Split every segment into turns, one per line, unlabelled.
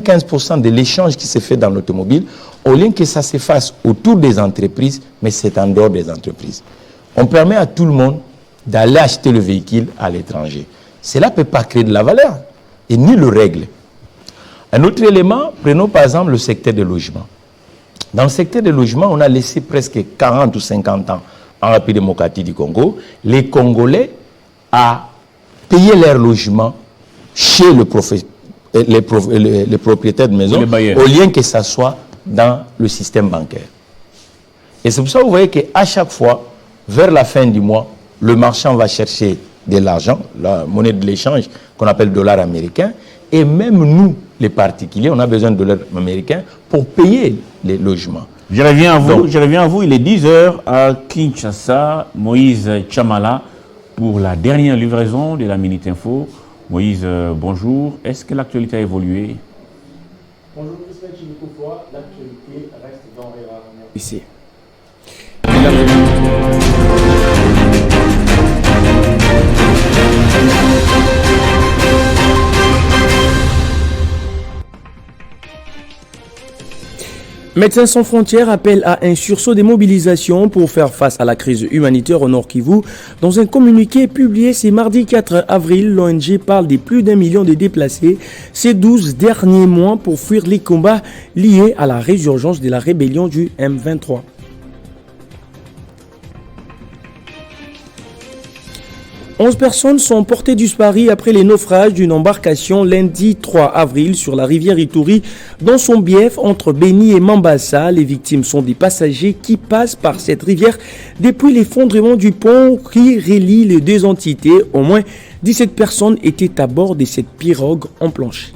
95% de l'échange qui se fait dans l'automobile, au lieu que ça se fasse autour des entreprises, mais c'est en dehors des entreprises. On permet à tout le monde d'aller acheter le véhicule à l'étranger. Cela ne peut pas créer de la valeur et ni le règle. Un autre élément, prenons par exemple le secteur des logements. Dans le secteur des logements, on a laissé presque 40 ou 50 ans en République démocratique du Congo, les Congolais à payer leur logement chez les propriétaires de maisons, au lieu que ça soit dans le système bancaire. Et c'est pour ça que vous voyez qu'à chaque fois, vers la fin du mois, le marchand va chercher de l'argent, la monnaie de l'échange qu'on appelle dollar américain, et même nous, les particuliers, on a besoin de dollars américains pour payer les logements.
Je reviens à vous, il est 10h à Kinshasa, Moïse Chamala, pour la dernière livraison de la Minute Info. Moïse, bonjour. Est-ce que l'actualité a évolué?
Bonjour, Christophe Chimikoufoua. L'actualité reste dans les rares. Ici. Médecins sans frontières appelle à un sursaut des mobilisations pour faire face à la crise humanitaire au Nord Kivu. Dans un communiqué publié ce mardi 4 avril, l'ONG parle de plus d'1 million de déplacés ces 12 derniers mois pour fuir les combats liés à la résurgence de la rébellion du M23. 11 personnes sont portées disparues après les naufrages d'une embarcation lundi 3 avril sur la rivière Ituri dans son bief entre Beni et Mambasa. Les victimes sont des passagers qui passent par cette rivière depuis l'effondrement du pont qui relie les deux entités. Au moins 17 personnes étaient à bord de cette pirogue en planche.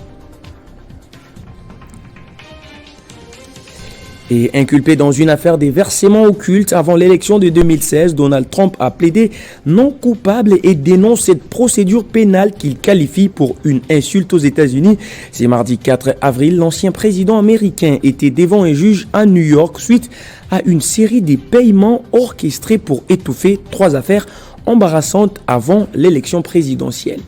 Et inculpé dans une affaire des versements occultes avant l'élection de 2016, Donald Trump a plaidé non coupable et dénonce cette procédure pénale qu'il qualifie pour une insulte aux États-Unis. C'est mardi 4 avril, l'ancien président américain était devant un juge à New York suite à une série de paiements orchestrés pour étouffer 3 affaires embarrassantes avant l'élection présidentielle.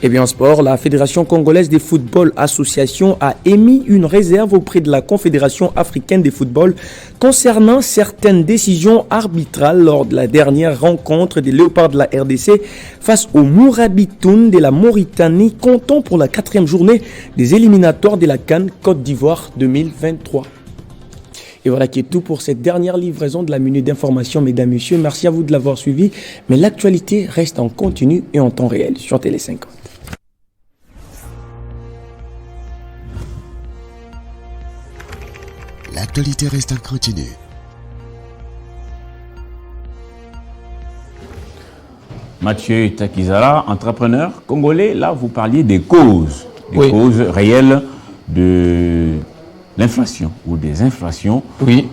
Et bien en sport, la Fédération congolaise de football association a émis une réserve auprès de la Confédération africaine de football concernant certaines décisions arbitrales lors de la dernière rencontre des Léopards de la RDC face au Mourabitoun de la Mauritanie, comptant pour la 4e journée des éliminatoires de la CAN Côte d'Ivoire 2023. Et voilà qui est tout pour cette dernière livraison de la minute d'information, mesdames, messieurs. Merci à vous de l'avoir suivi. Mais l'actualité reste en continu et en temps réel sur Télé 50.
L'actualité reste en continu.
Mathieu Takizara, entrepreneur congolais, là vous parliez des causes réelles de l'inflation ou des inflations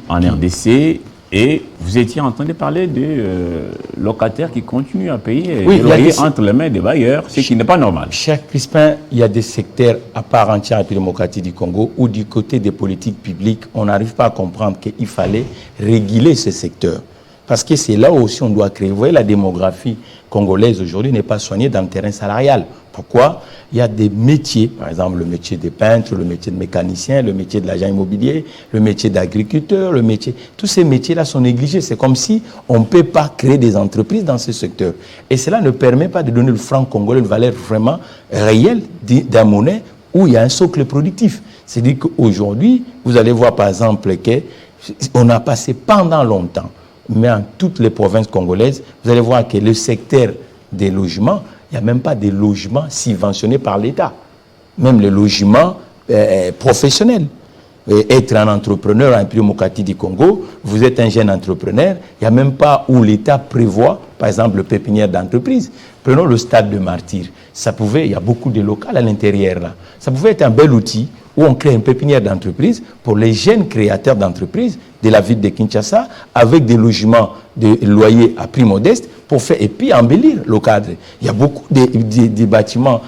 en RDC, et vous étiez en train de parler de locataires qui continuent à payer des loyers entre les mains des bailleurs, ce qui n'est pas normal.
Cher Crispin, il y a des secteurs à part entière en République démocratique du Congo où du côté des politiques publiques, on n'arrive pas à comprendre qu'il fallait réguler ce secteur. Parce que c'est là aussi on doit créer. Vous voyez, la démographie congolaise aujourd'hui n'est pas soignée dans le terrain salarial. Pourquoi? Il y a des métiers, par exemple le métier de peintre, le métier de mécanicien, le métier de l'agent immobilier, le métier d'agriculteur, le métier... Tous ces métiers-là sont négligés. C'est comme si on ne peut pas créer des entreprises dans ce secteur. Et cela ne permet pas de donner le franc congolais une valeur vraiment réelle d'un monnaie où il y a un socle productif. C'est-à-dire qu'aujourd'hui, vous allez voir par exemple qu'on a passé pendant longtemps, mais en toutes les provinces congolaises, vous allez voir que le secteur des logements, il n'y a même pas de logements subventionnés par l'État. Même les logements professionnels. Être un entrepreneur en République démocratique du Congo, vous êtes un jeune entrepreneur, il n'y a même pas où l'État prévoit, par exemple, le pépinière d'entreprise. Prenons le stade de Martyr. Ça pouvait, il y a beaucoup de locales à l'intérieur là. Ça pouvait être un bel outil où on crée une pépinière d'entreprise pour les jeunes créateurs d'entreprises de la ville de Kinshasa avec des logements de loyers à prix modeste pour faire et puis embellir le cadre. Il y a beaucoup de bâtiments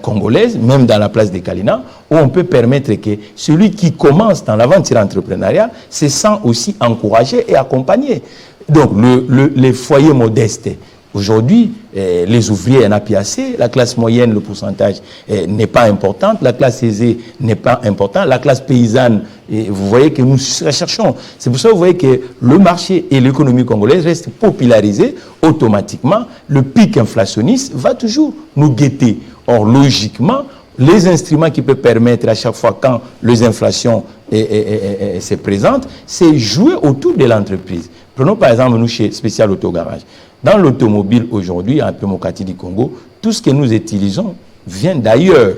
congolais, même dans la place de Kalina, où on peut permettre que celui qui commence dans l'aventure entrepreneuriale se sent aussi encouragé et accompagné. Donc les foyers modestes, Aujourd'hui, les ouvriers NAPAC, la classe moyenne, le pourcentage n'est pas important, la classe aisée n'est pas importante, la classe paysanne, vous voyez que nous recherchons. C'est pour ça que vous voyez que le marché et l'économie congolaise restent popularisés automatiquement. Le pic inflationniste va toujours nous guetter. Or, logiquement, les instruments qui peuvent permettre à chaque fois quand les inflations se présentent, c'est jouer autour de l'entreprise. Prenons par exemple nous chez Spécial Autogarage. Dans l'automobile aujourd'hui, à Pemokati du Congo, tout ce que nous utilisons vient d'ailleurs.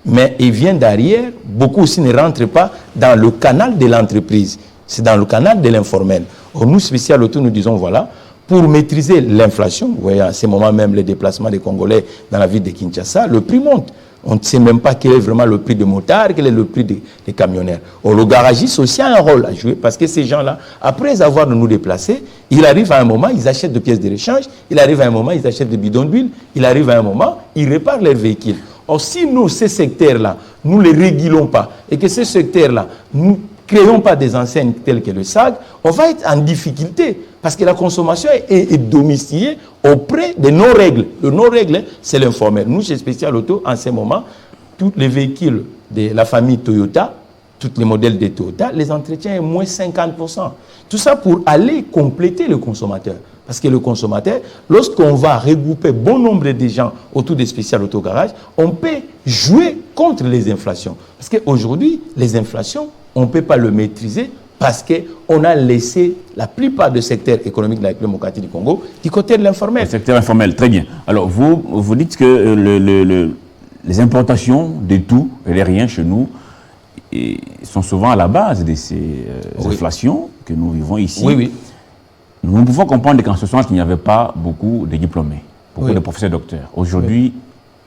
Mais il vient derrière, beaucoup aussi ne rentrent pas dans le canal de l'entreprise. C'est dans le canal de l'informel. Or, nous, Spécial Auto, nous disons, voilà, pour maîtriser l'inflation, vous voyez, à ce moment même, les déplacements des Congolais dans la ville de Kinshasa, le prix monte. On ne sait même pas quel est vraiment le prix de motard, quel est le prix des camionneurs. Or, le garagiste aussi a un rôle à jouer parce que ces gens-là, après avoir nous déplacés, il arrive à un moment, ils achètent des pièces de rechange, il arrive à un moment, ils achètent des bidons d'huile, il arrive à un moment, ils réparent leurs véhicules. Or, si nous, ces secteurs-là, nous ne les régulons pas et que ces secteurs-là, nous ne créons pas des enseignes telles que le SAG, on va être en difficulté parce que la consommation est domiciliée auprès de nos règles. Le non-règle, c'est l'informel. Nous, chez Spécial Auto, en ce moment, tous les véhicules de la famille Toyota, tous les modèles de Toyota, les entretiens est moins 50%. Tout ça pour aller compléter le consommateur. Parce que le consommateur, lorsqu'on va regrouper bon nombre de gens autour des Spécial Autogarage, on peut jouer contre les inflations. Parce qu'aujourd'hui, les inflations, on ne peut pas le maîtriser parce qu'on a laissé la plupart des secteurs économiques de la démocratie du Congo du côté de l'informel.
Le secteur informel, très bien. Alors, vous dites que les importations de tout et les riens chez nous sont souvent à la base de ces inflations que nous vivons ici.
Oui, oui.
Nous pouvons comprendre qu'en ce sens, il n'y avait pas beaucoup de diplômés, beaucoup de professeurs docteurs. Aujourd'hui,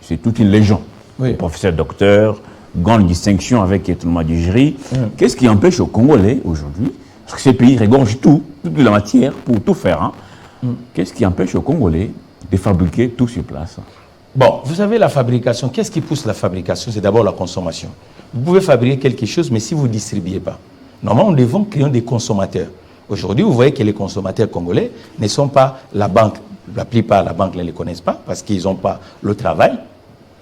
c'est toute une légende. Les professeurs docteurs, grande distinction avec Touma du jury. Qu'est-ce qui empêche aux Congolais aujourd'hui, parce que ces pays regorgent toute la matière pour tout faire, qu'est-ce qui empêche aux Congolais de fabriquer tout sur place?
Bon, vous savez, la fabrication, qu'est-ce qui pousse la fabrication? C'est d'abord la consommation. Vous pouvez fabriquer quelque chose, mais si vous ne distribuez pas. Normalement, nous devons créer des consommateurs. Aujourd'hui, vous voyez que les consommateurs congolais ne sont pas la banque. La plupart, la banque ne les connaissent pas parce qu'ils n'ont pas le travail.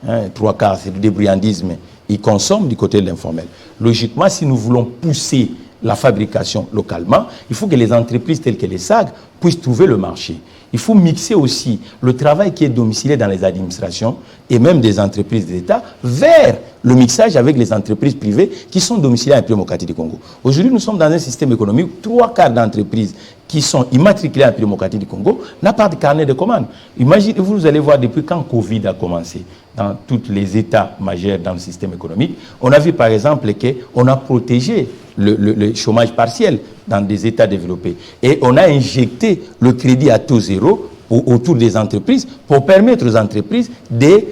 3/4, c'est du débrouillandisme. Ils consomment du côté de l'informel. Logiquement, si nous voulons pousser la fabrication localement, il faut que les entreprises telles que les SAG puissent trouver le marché. Il faut mixer aussi le travail qui est domicilié dans les administrations et même des entreprises d'État vers le mixage avec les entreprises privées qui sont domiciliées à la démocratie du Congo. Aujourd'hui, nous sommes dans un système économique, 3/4 d'entreprises qui sont immatriculées à la démocratie du Congo n'ont pas de carnet de commandes. Imaginez, vous allez voir depuis quand Covid a commencé dans tous les États majeurs dans le système économique. On a vu par exemple qu'on a protégé le chômage partiel dans des États développés. Et on a injecté le crédit à taux zéro autour des entreprises pour permettre aux entreprises de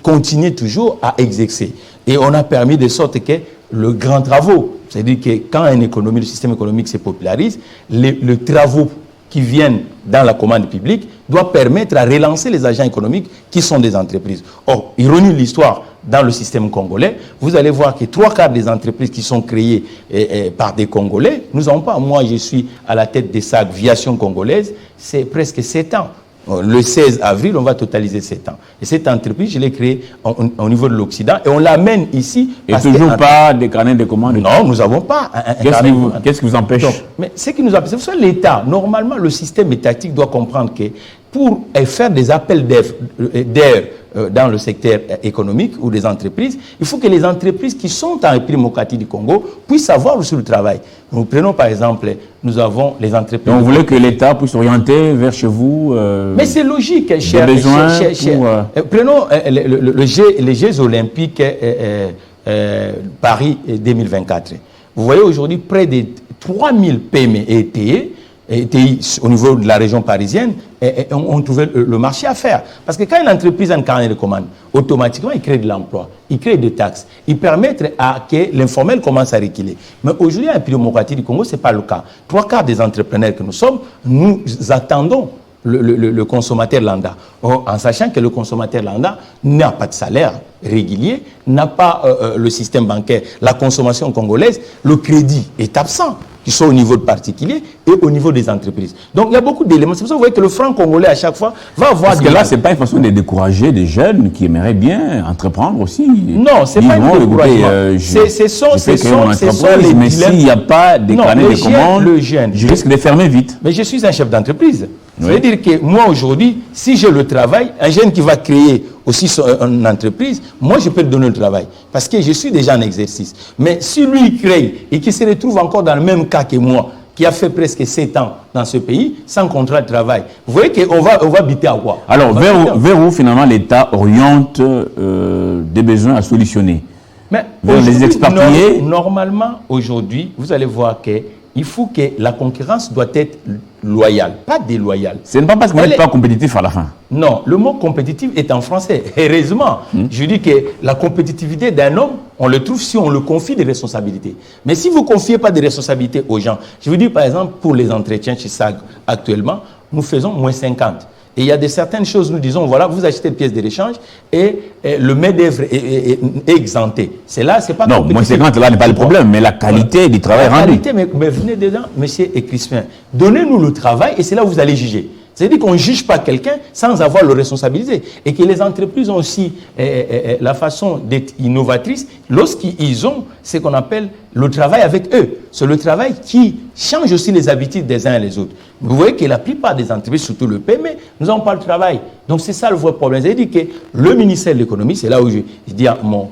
continuer toujours à exercer. Et on a permis de sorte que le grand travaux, c'est-à-dire que quand le système économique se popularise, les travaux qui viennent dans la commande publique doivent permettre à relancer les agents économiques qui sont des entreprises. Or, ironie de l'histoire, dans le système congolais, vous allez voir que 3/4 des entreprises qui sont créées par des Congolais, nous n'avons pas, moi je suis à la tête des SAG Viation congolaise, c'est presque 7 ans. Le 16 avril, on va totaliser 7 ans. Et cette entreprise, je l'ai créée au niveau de l'Occident et on l'amène ici.
Et toujours pas des carnets de commandes?
Non, nous n'avons pas un carnet de commandes.
Qu'est-ce qui vous empêche?
Donc, mais ce qui nous empêche, c'est que l'État, normalement, le système étatique doit comprendre que pour faire des appels d'air dans le secteur économique ou des entreprises, il faut que les entreprises qui sont en démocratie du Congo puissent avoir aussi le travail. Nous prenons par exemple, nous avons les entreprises...
Donc vous voulez que l'État puisse s'orienter vers chez vous
mais c'est logique, cher. Prenons les Jeux olympiques Paris 2024. Vous voyez aujourd'hui près de 3000 PME et ETI au niveau de la région parisienne ont trouvé le marché à faire. Parce que quand une entreprise a un carnet de commandes, automatiquement, il crée de l'emploi, il crée des taxes, il permet à que l'informel commence à reculer. Mais aujourd'hui, en démocratie du Congo, ce n'est pas le cas. 3/4 des entrepreneurs que nous sommes, nous attendons le consommateur lambda. En sachant que le consommateur lambda n'a pas de salaire régulier, n'a pas le système bancaire, la consommation congolaise, le crédit est absent. qui sont au niveau de particuliers et au niveau des entreprises. Donc il y a beaucoup d'éléments. C'est pour ça que vous voyez que le franc congolais à chaque fois va avoir...
Parce que là, ce n'est pas une façon de décourager des jeunes qui aimeraient bien entreprendre aussi.
Non, ce n'est pas une découragement. Ce sont les
mais s'il n'y a pas des carnets de commandes, je risque de fermer vite.
Mais je suis un chef d'entreprise. Ça veut dire que moi aujourd'hui, si j'ai le travail, un jeune qui va créer aussi une entreprise, moi je peux lui donner le travail. Parce que je suis déjà en exercice. Mais si lui il crée et qu'il se retrouve encore dans le même cas que moi, qui a fait presque 7 ans dans ce pays, sans contrat de travail, vous voyez qu'on va habiter à quoi?
Alors, vers où finalement l'État oriente des besoins à solutionner?
Mais
vers les expatriés?
Normalement, aujourd'hui, vous allez voir que il faut que la concurrence doit être loyale, pas déloyale.
Ce n'est pas parce qu'on n'est pas compétitif à la fin.
Non, le mot compétitif est en français. Heureusement, je dis que la compétitivité d'un homme, on le trouve si on le confie des responsabilités. Mais si vous ne confiez pas des responsabilités aux gens, je vous dis par exemple, pour les entretiens chez SAG actuellement, nous faisons moins 50. Et il y a de certaines choses, nous disons, voilà, vous achetez une pièce de l'échange et le main-d'œuvre est exempté. C'est là, c'est pas...
Non, moins 50, là n'est pas le problème, mais la qualité du travail rendu.
La qualité, mais venez dedans, monsieur Crispin, donnez-nous le travail et c'est là où vous allez juger. C'est-à-dire qu'on ne juge pas quelqu'un sans avoir le responsabilité. Et que les entreprises ont aussi la façon d'être innovatrices lorsqu'ils ont ce qu'on appelle le travail avec eux. C'est le travail qui change aussi les habitudes des uns et les autres. Vous voyez que la plupart des entreprises, surtout le PME, nous n'avons pas le travail. Donc c'est ça le vrai problème. C'est-à-dire que le ministère de l'économie, c'est là où je dis à mon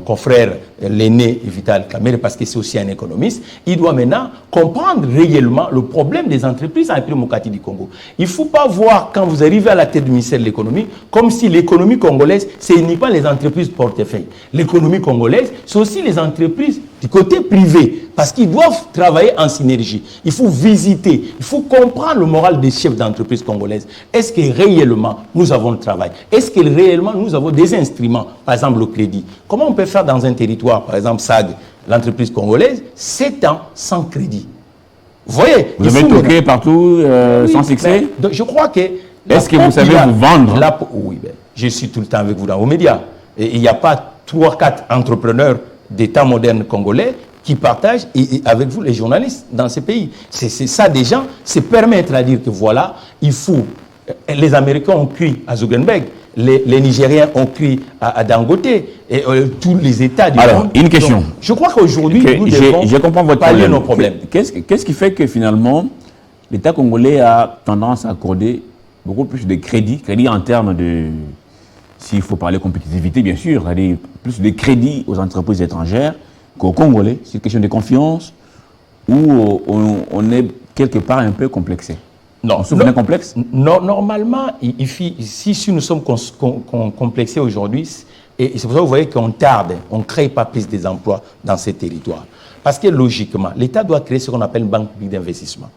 confrère, l'aîné Vital Kamerhe, parce que c'est aussi un économiste, il doit maintenant comprendre réellement le problème des entreprises en République démocratique du Congo. Il ne faut pas voir, quand vous arrivez à la tête du ministère de l'économie, comme si l'économie congolaise, c'est uniquement les entreprises portefeuille. L'économie congolaise, c'est aussi les entreprises du côté privé, parce qu'ils doivent travailler en synergie. Il faut visiter, il faut comprendre le moral des chefs d'entreprise congolaises. Est-ce que réellement nous avons le travail? Est-ce que réellement nous avons des instruments, par exemple le crédit? Comment on peut faire dans un territoire, par exemple SAG, l'entreprise congolaise, 7 ans sans crédit? Vous voyez?
Vous avez toqué partout sans succès?
Donc je crois que...
Est-ce que vous savez vous vendre?
Oui, je suis tout le temps avec vous dans vos médias. Et il n'y a pas 3-4 entrepreneurs d'État moderne congolais qui partagent avec vous les journalistes dans ces pays. C'est ça déjà, c'est permettre à dire que voilà, il faut... Les Américains ont crié à Zuckerberg, les Nigériens ont crié à Dangote, et tous les États du monde.
Alors, une question.
Donc, je crois qu'aujourd'hui, nous devons parler de nos problèmes.
Qu'est-ce qui fait que finalement, l'État congolais a tendance à accorder beaucoup plus de crédit en termes de... S'il faut parler compétitivité, bien sûr, plus de crédit aux entreprises étrangères qu'aux Congolais. C'est une question de confiance ou on est quelque part un peu complexé?
Non.
On souffre d'un complexe?
Non, normalement, si nous sommes complexés aujourd'hui, et c'est pour ça que vous voyez qu'on tarde, on ne crée pas plus des emplois dans ces territoires. Parce que logiquement, l'État doit créer ce qu'on appelle une banque publique d'investissement.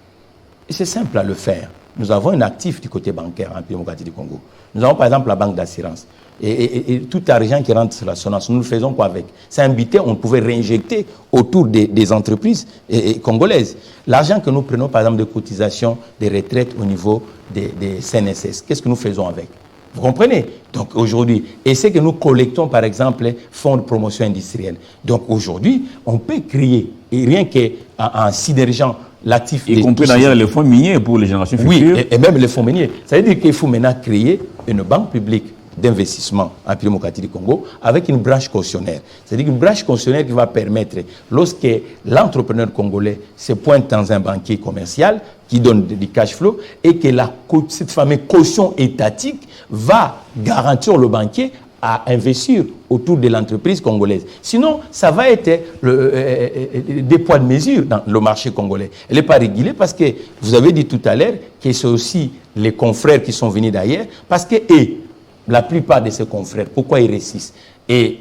Et c'est simple à le faire. Nous avons un actif du côté bancaire en République démocratique du Congo. Nous avons par exemple la banque d'assurance. Et tout argent qui rentre sur l'assurance, nous le faisons quoi avec? C'est un budget, on pouvait réinjecter autour des entreprises congolaises. L'argent que nous prenons par exemple de cotisations, des retraites au niveau des CNSS, qu'est-ce que nous faisons avec? Vous comprenez? Donc aujourd'hui, et c'est que nous collectons par exemple les fonds de promotion industrielle. Donc aujourd'hui, on peut créer, et rien qu'en sidérgeant l'actif...
Y compris d'ailleurs les fonds miniers pour les générations futures.
Oui, et même les fonds miniers. Ça veut dire qu'il faut maintenant créer une banque publique d'investissement en République démocratique du Congo avec une branche cautionnaire. C'est-à-dire une branche cautionnaire qui va permettre, lorsque l'entrepreneur congolais se pointe dans un banquier commercial qui donne du cash flow et que cette fameuse caution étatique va garantir le banquier à investir autour de l'entreprise congolaise. Sinon, ça va être des poids de mesure dans le marché congolais. Elle n'est pas régulée parce que, vous avez dit tout à l'heure, que c'est aussi les confrères qui sont venus d'ailleurs, parce que la plupart de ces confrères, pourquoi ils résistent? Et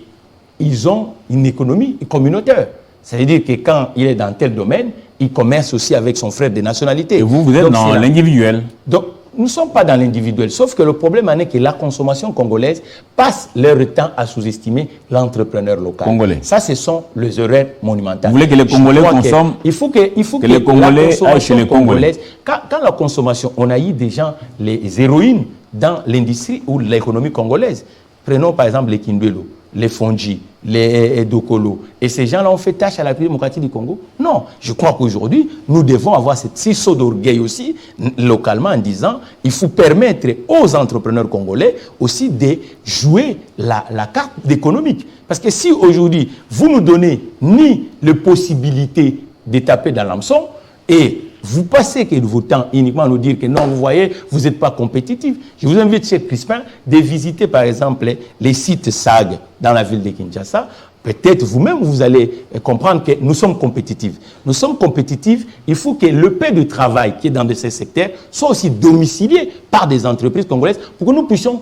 ils ont une économie communautaire. C'est-à-dire que quand il est dans tel domaine, il commerce aussi avec son frère de nationalité.
Et vous êtes dans l'individuel.
Donc, nous ne sommes pas dans l'individuel, sauf que le problème en est que la consommation congolaise passe leur temps à sous-estimer l'entrepreneur local.
Congolais.
Ça, ce sont les erreurs monumentales.
Vous voulez que les Congolais consomment?
Il faut que
les Congolais aillent chez les Congolais.
Quand la consommation, on a eu des gens, les héroïnes dans l'industrie ou l'économie congolaise. Prenons par exemple les Kindwelo. les Fondji, les Dokolo, et ces gens-là ont fait tâche à la République démocratique du Congo? Non. Je crois qu'aujourd'hui, nous devons avoir cette saut d'orgueil aussi, localement, en disant il faut permettre aux entrepreneurs congolais aussi de jouer la carte économique. Parce que si aujourd'hui, vous nous donnez ni les possibilités de taper dans l'hameçon, et vous passez que vos temps uniquement à nous dire que non, vous voyez, vous n'êtes pas compétitif. Je vous invite, chez Crispin, de visiter par exemple les sites SAG dans la ville de Kinshasa. Peut-être vous-même, vous allez comprendre que nous sommes compétitifs. Nous sommes compétitifs, il faut que le paix de travail qui est dans ces secteurs soit aussi domicilié par des entreprises congolaises pour que nous puissions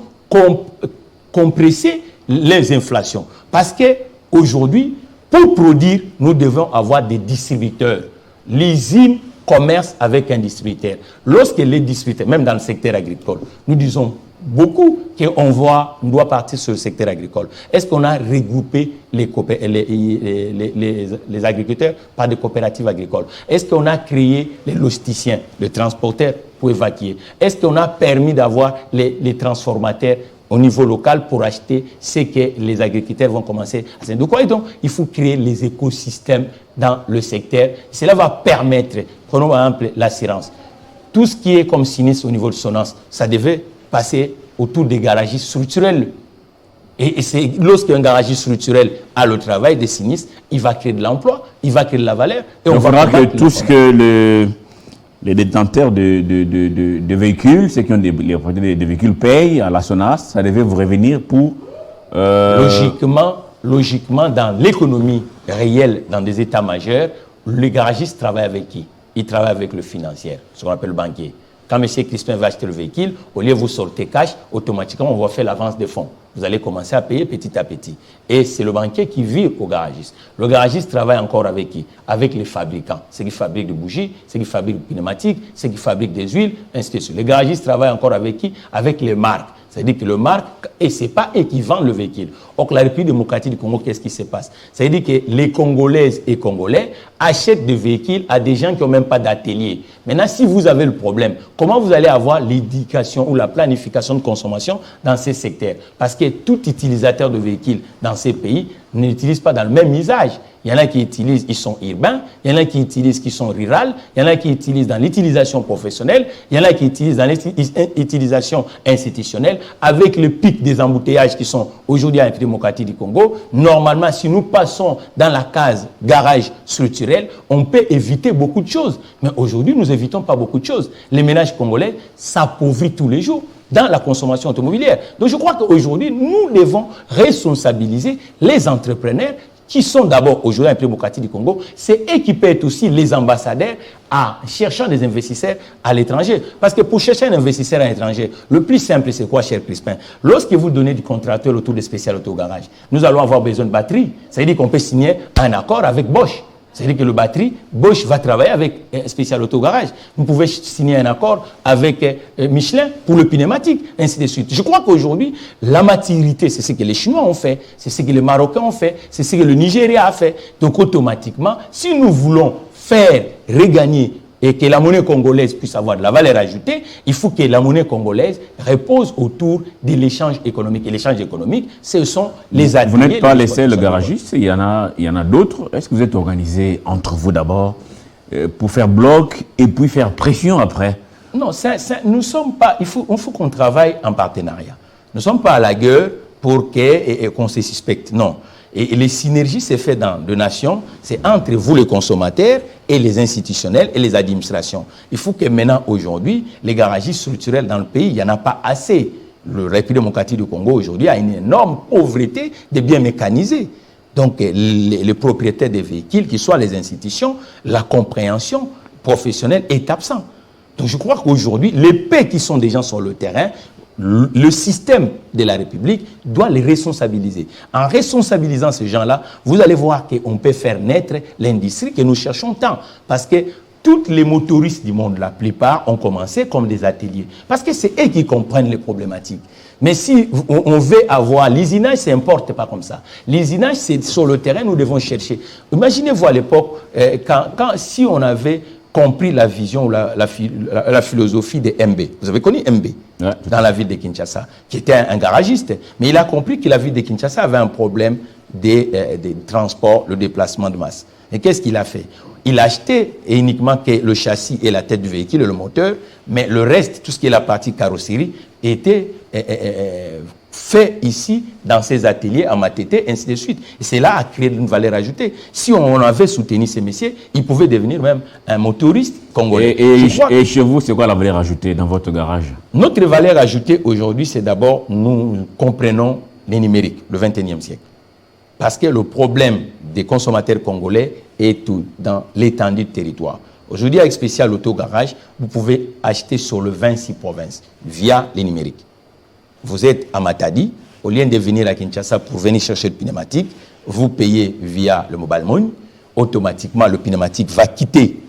compresser les inflations. Parce qu'aujourd'hui, pour produire, nous devons avoir des distributeurs. L'usine commerce avec un distributeur. Lorsque les distributeurs, même dans le secteur agricole, nous disons beaucoup qu'on doit partir sur le secteur agricole. Est-ce qu'on a regroupé les agriculteurs par des coopératives agricoles? Est-ce qu'on a créé les logisticiens, les transporteurs pour évacuer? Est-ce qu'on a permis d'avoir les transformateurs au niveau local pour acheter ce que les agriculteurs vont commencer à faire? De quoi? Et donc, il faut créer les écosystèmes dans le secteur. Cela va permettre, prenons par exemple l'assurance. Tout ce qui est comme sinistre au niveau de Sonance, ça devait passer autour des garagistes structurels. Et c'est lorsqu'un garagiste structurel a le travail des sinistres, il va créer de l'emploi, il va créer de la valeur. Et
on verra que tout ce que les détenteurs de véhicules, ceux qui ont des véhicules payent à la SONAS, ça devait vous revenir pour...
Logiquement, dans l'économie réelle, dans des états majeurs, les garagistes travaillent avec qui? Ils travaillent avec le financier, ce qu'on appelle le banquier. Quand M. Crispin va acheter le véhicule, au lieu de vous sortir cash, automatiquement, on va faire l'avance des fonds. Vous allez commencer à payer petit à petit. Et c'est le banquier qui vire au garagiste. Le garagiste travaille encore avec qui? Avec les fabricants. Ceux qui fabriquent des bougies, ceux qui fabriquent des pneumatiques, ceux qui fabriquent des huiles, ainsi de suite. Les garagistes travaillent encore avec qui? Avec les marques. C'est-à-dire que le marque, et ce n'est pas eux qui vendent le véhicule. Or, la République démocratique du Congo, qu'est-ce qui se passe? C'est-à-dire que les Congolaises et Congolais achètent des véhicules à des gens qui n'ont même pas d'atelier. Maintenant, si vous avez le problème, comment vous allez avoir l'éducation ou la planification de consommation dans ces secteurs? Parce que tout utilisateur de véhicules dans ces pays n'utilise pas dans le même usage. Il y en a qui utilisent, ils sont urbains, il y en a qui utilisent, qui sont rurales, il y en a qui utilisent dans l'utilisation professionnelle, il y en a qui utilisent dans l'utilisation institutionnelle, avec le pic des embouteillages qui sont aujourd'hui à la démocratie du Congo. Normalement, si nous passons dans la case garage structurel, on peut éviter beaucoup de choses. Mais aujourd'hui, nous n'évitons pas beaucoup de choses. Les ménages congolais s'appauvrissent tous les jours dans la consommation automobilière. Donc je crois qu'aujourd'hui, nous devons responsabiliser les entrepreneurs qui sont d'abord aujourd'hui en République démocratique du Congo. C'est eux qui peuvent être aussi les ambassadeurs en cherchant des investisseurs à l'étranger. Parce que pour chercher un investisseur à l'étranger, le plus simple, c'est quoi, cher Crispin? Lorsque vous donnez du contracteur autour des spécial autogarage, nous allons avoir besoin de batterie. Ça veut dire qu'on peut signer un accord avec Bosch. C'est-à-dire que le batterie, Bosch va travailler avec Spécial Autogarage. Vous pouvez signer un accord avec Michelin pour le pneumatique, ainsi de suite. Je crois qu'aujourd'hui, la maturité, c'est ce que les Chinois ont fait, c'est ce que les Marocains ont fait, c'est ce que le Nigeria a fait. Donc automatiquement, si nous voulons faire regagner et que la monnaie congolaise puisse avoir de la valeur ajoutée, il faut que la monnaie congolaise repose autour de l'échange économique. Et l'échange économique, ce sont les ateliers.
Vous n'êtes pas les seuls garagistes, il y en a d'autres. Est-ce que vous êtes organisés entre vous d'abord pour faire bloc et puis faire pression après?
Non, nous sommes pas... Il faut qu'on travaille en partenariat. Nous ne sommes pas à la guerre pour qu'on se suspecte. Non. Et les synergies, c'est fait dans deux nations, c'est entre vous les consommateurs et les institutionnels et les administrations. Il faut que maintenant, aujourd'hui, les garagistes structurels dans le pays, il n'y en a pas assez. Le République démocratique du Congo, aujourd'hui, a une énorme pauvreté de biens mécanisés. Donc, les propriétaires des véhicules, qu'ils soient les institutions, la compréhension professionnelle est absente. Donc, je crois qu'aujourd'hui, les paix qui sont déjà sur le terrain, le système de la République doit les responsabiliser. En responsabilisant ces gens-là, vous allez voir qu'on peut faire naître l'industrie que nous cherchons tant. Parce que toutes les motoristes du monde, la plupart, ont commencé comme des ateliers. Parce que c'est eux qui comprennent les problématiques. Mais si on veut avoir l'usinage, ça n'importe pas comme ça. L'usinage, c'est sur le terrain, nous devons chercher. Imaginez-vous à l'époque, si on avait compris la vision, la philosophie de MB. Vous avez connu MB dans la ville de Kinshasa, qui était un garagiste. Mais il a compris que la ville de Kinshasa avait un problème des transports, le déplacement de masse. Et qu'est-ce qu'il a fait? Il a acheté uniquement que le châssis et la tête du véhicule et le moteur, mais le reste, tout ce qui est la partie carrosserie, était fait ici, dans ces ateliers, à Matete, ainsi de suite. Et c'est là à créer une valeur ajoutée. Si on avait soutenu ces messieurs, ils pouvaient devenir même un motoriste congolais.
Et chez vous, c'est quoi la valeur ajoutée dans votre garage? Notre
valeur ajoutée aujourd'hui, c'est d'abord, nous comprenons les numériques, le 21e siècle. Parce que le problème des consommateurs congolais est tout dans l'étendue du territoire. Aujourd'hui, avec Spécial Auto Garage, vous pouvez acheter sur le 26 provinces via les numériques. Vous êtes à Matadi, au lieu de venir à Kinshasa pour venir chercher le pneumatique, vous payez via le mobile money. Automatiquement, le pneumatique va quitter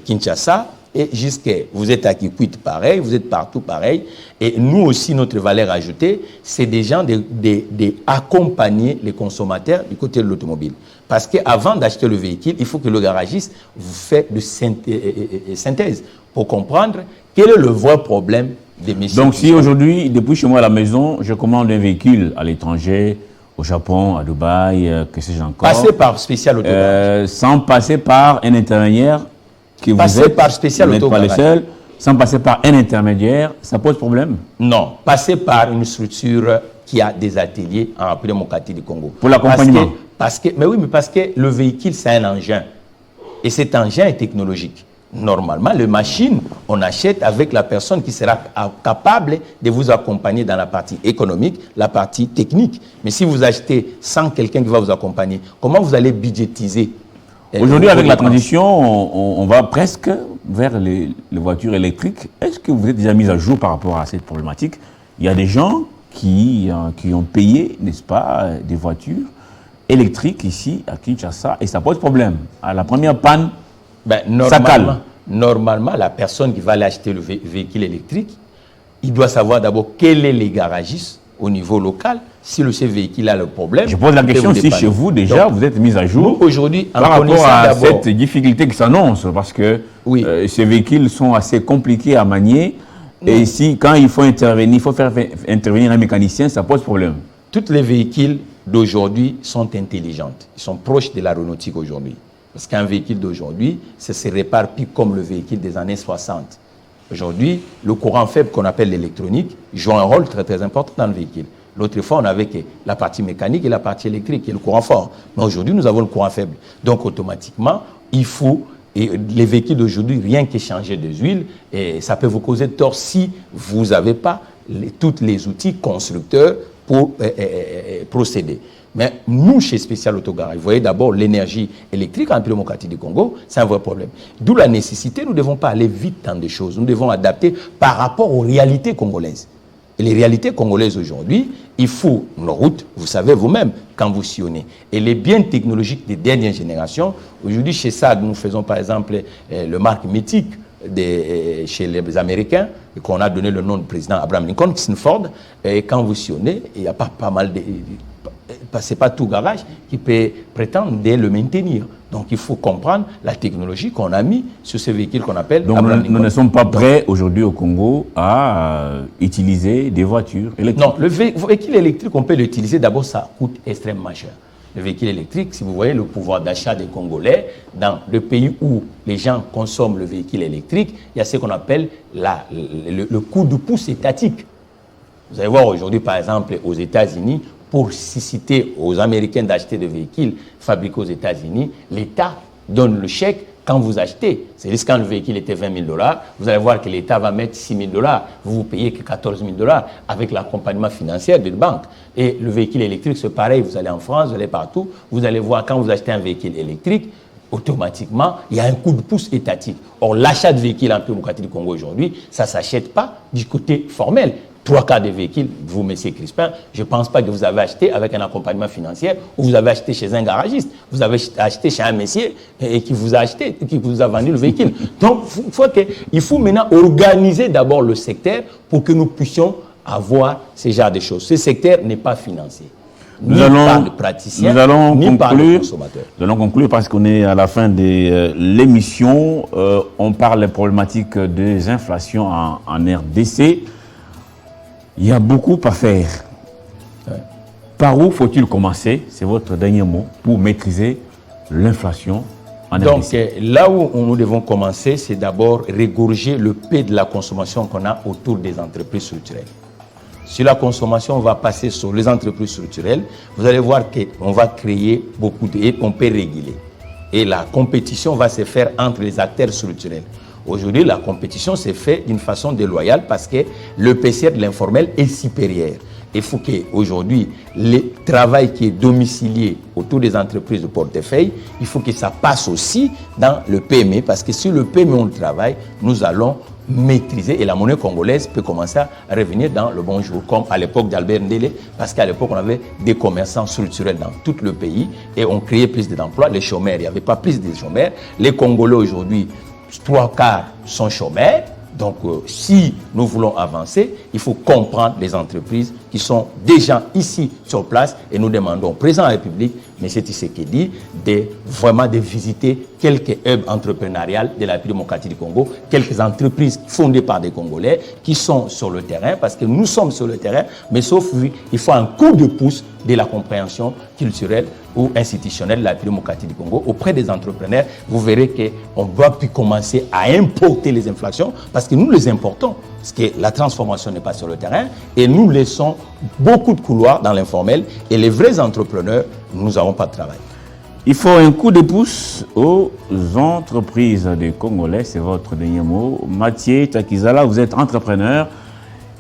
Kinshasa et jusqu'à vous êtes à Kikwit pareil, vous êtes partout pareil. Et nous aussi, notre valeur ajoutée, c'est des gens d'accompagner les consommateurs du côté de l'automobile. Parce qu'avant d'acheter le véhicule, il faut que le garagiste vous fasse de synthèse pour comprendre quel est le vrai problème des messieurs.
Donc si aujourd'hui, depuis chez moi à la maison, je commande un véhicule à l'étranger, au Japon, à Dubaï, que sais-je encore.
Passer par Spécial Auto Garage.
Sans passer par un intermédiaire qui vous êtes,
par Spécial Auto Garage.
Pas les seuls, sans passer par un intermédiaire, ça pose problème?
Non, passer par une structure qui a des ateliers en appelé Mokati du Congo.
Pour l'accompagnement?
Mais oui, mais parce que le véhicule, c'est un engin. Et cet engin est technologique. Normalement, les machines, on achète avec la personne qui sera capable de vous accompagner dans la partie économique, la partie technique. Mais si vous achetez sans quelqu'un qui va vous accompagner, comment vous allez budgétiser?
Aujourd'hui, avec la transition, on va presque vers les voitures électriques. Est-ce que vous êtes déjà mis à jour par rapport à cette problématique? Il y a des gens qui ont payé, n'est-ce pas, des voitures électriques ici à Kinshasa et ça pose problème. À la première panne, ça calme.
Normalement, la personne qui va aller acheter le véhicule électrique, il doit savoir d'abord quel est les garagistes au niveau local. Si ce véhicule a le problème...
Je pose la question si chez vous, déjà, vous êtes mis à jour
aujourd'hui
par rapport à cette difficulté qui s'annonce, parce que ces véhicules sont assez compliqués à manier. Et ici, quand il faut intervenir, il faut faire intervenir un mécanicien, ça pose problème.
Tous les véhicules d'aujourd'hui sont intelligents. Ils sont proches de l'aéronautique aujourd'hui. Parce qu'un véhicule d'aujourd'hui, ça se répare plus comme le véhicule des années 60. Aujourd'hui, le courant faible qu'on appelle l'électronique joue un rôle très très important dans le véhicule. L'autre fois, on avait que la partie mécanique et la partie électrique et le courant fort. Mais aujourd'hui, nous avons le courant faible. Donc, automatiquement, il faut... Et les véhicules d'aujourd'hui, rien que changer des huiles, et ça peut vous causer de tort si vous n'avez pas tous les outils constructeurs pour procéder. Mais nous, chez Spécial Auto Garage, vous voyez d'abord l'énergie électrique en démocratie du Congo, c'est un vrai problème. D'où la nécessité, nous ne devons pas aller vite dans des choses, nous devons adapter par rapport aux réalités congolaises. Et les réalités congolaises aujourd'hui, il faut nos routes, vous savez vous-même, quand vous sillonnez. Et les biens technologiques des dernières générations, aujourd'hui chez SAG, nous faisons par exemple le marque mythique chez les Américains, qu'on a donné le nom du président Abraham Lincoln, Ford. Et quand vous sillonnez, il n'y a pas mal de... Ce n'est pas tout garage qui peut prétendre de le maintenir. Donc il faut comprendre la technologie qu'on a mis sur ce véhicule qu'on appelle...
Donc nous ne sommes pas prêts aujourd'hui au Congo à utiliser des voitures électriques.
Non, le véhicule électrique, on peut l'utiliser. D'abord, ça coûte extrêmement cher. Le véhicule électrique, si vous voyez le pouvoir d'achat des Congolais, dans le pays où les gens consomment le véhicule électrique, il y a ce qu'on appelle le coût du pouce étatique. Vous allez voir aujourd'hui, par exemple, aux États-Unis, pour citer aux Américains d'acheter des véhicules fabriqués aux États-Unis, l'État donne le chèque quand vous achetez. C'est-à-dire quand le véhicule était 20 000 $, vous allez voir que l'État va mettre 6 000 $. Vous payez que 14 000 $ avec l'accompagnement financier d'une banque. Et le véhicule électrique, c'est pareil. Vous allez en France, vous allez partout. Vous allez voir quand vous achetez un véhicule électrique, automatiquement, il y a un coup de pouce étatique. Or, l'achat de véhicules en démocratie du Congo aujourd'hui, ça ne s'achète pas du côté formel. 3 des véhicules, vous, messieurs Crispin, je ne pense pas que vous avez acheté avec un accompagnement financier ou vous avez acheté chez un garagiste. Vous avez acheté chez un messier et qui vous a acheté, qui vous a vendu le véhicule. Donc, il faut maintenant organiser d'abord le secteur pour que nous puissions avoir ce genre de choses. Ce secteur n'est pas financé. ni par le praticien, ni par le consommateur.
Nous allons conclure parce qu'on est à la fin de l'émission. On parle des problématiques des inflations en RDC. Il y a beaucoup à faire. Ouais. Par où faut-il commencer? C'est votre dernier mot pour maîtriser l'inflation en RDC.
Donc, là où nous devons commencer, c'est d'abord régorger le paix de la consommation qu'on a autour des entreprises structurelles. Si la consommation va passer sur les entreprises structurelles, vous allez voir qu'on va créer beaucoup et on peut réguler. Et la compétition va se faire entre les acteurs structurels. Aujourd'hui, la compétition s'est faite d'une façon déloyale parce que le PCR de l'informel est supérieur. Il faut qu'aujourd'hui, le travail qui est domicilié autour des entreprises de portefeuille, il faut que ça passe aussi dans le PME, parce que si le PME on le travaille, nous allons maîtriser et la monnaie congolaise peut commencer à revenir dans le bon jour, comme à l'époque d'Albert Ndélé, parce qu'à l'époque on avait des commerçants structurels dans tout le pays et on créait plus d'emplois. Les chômeurs, il n'y avait pas plus de chômeurs. Les Congolais aujourd'hui, 3/4 sont chômeurs. Donc, si nous voulons avancer, il faut comprendre les entreprises qui sont déjà ici sur place et nous demandons au président de la République, M. Tshisekedi, vraiment de visiter quelques hubs entrepreneuriales de la République démocratique du Congo, quelques entreprises fondées par des Congolais qui sont sur le terrain, parce que nous sommes sur le terrain, mais sauf il faut un coup de pouce de la compréhension culturelle ou institutionnelle de la République démocratique du Congo auprès des entrepreneurs. Vous verrez qu'on doit plus commencer à importer les inflations parce que nous les importons, parce que la transformation n'est pas sur le terrain et nous laissons beaucoup de couloirs dans l'informel et les vrais entrepreneurs, nous n'avons pas de travail.
Il faut un coup de pouce aux entreprises des Congolais, c'est votre dernier mot. Mathieu Takizala, vous êtes entrepreneur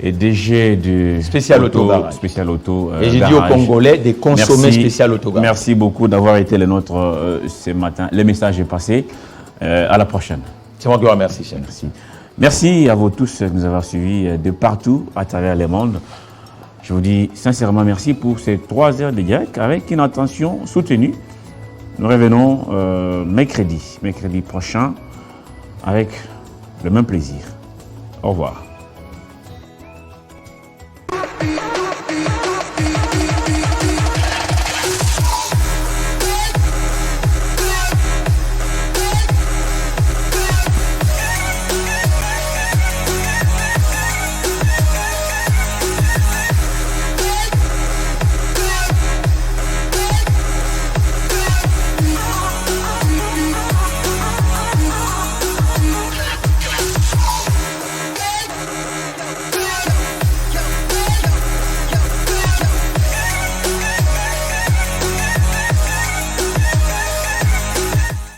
et DG du
Spécial Auto.
Et
j'ai dit aux Congolais de consommer Spécial Auto.
Merci beaucoup d'avoir été le nôtre ce matin. Le message est passé. À la prochaine.
C'est moi qui vous remercie, chef.
Merci. Merci à vous tous de nous avoir suivis de partout à travers le monde. Je vous dis sincèrement merci pour ces 3 heures de direct avec une attention soutenue. Nous revenons mercredi prochain avec le même plaisir. Au revoir.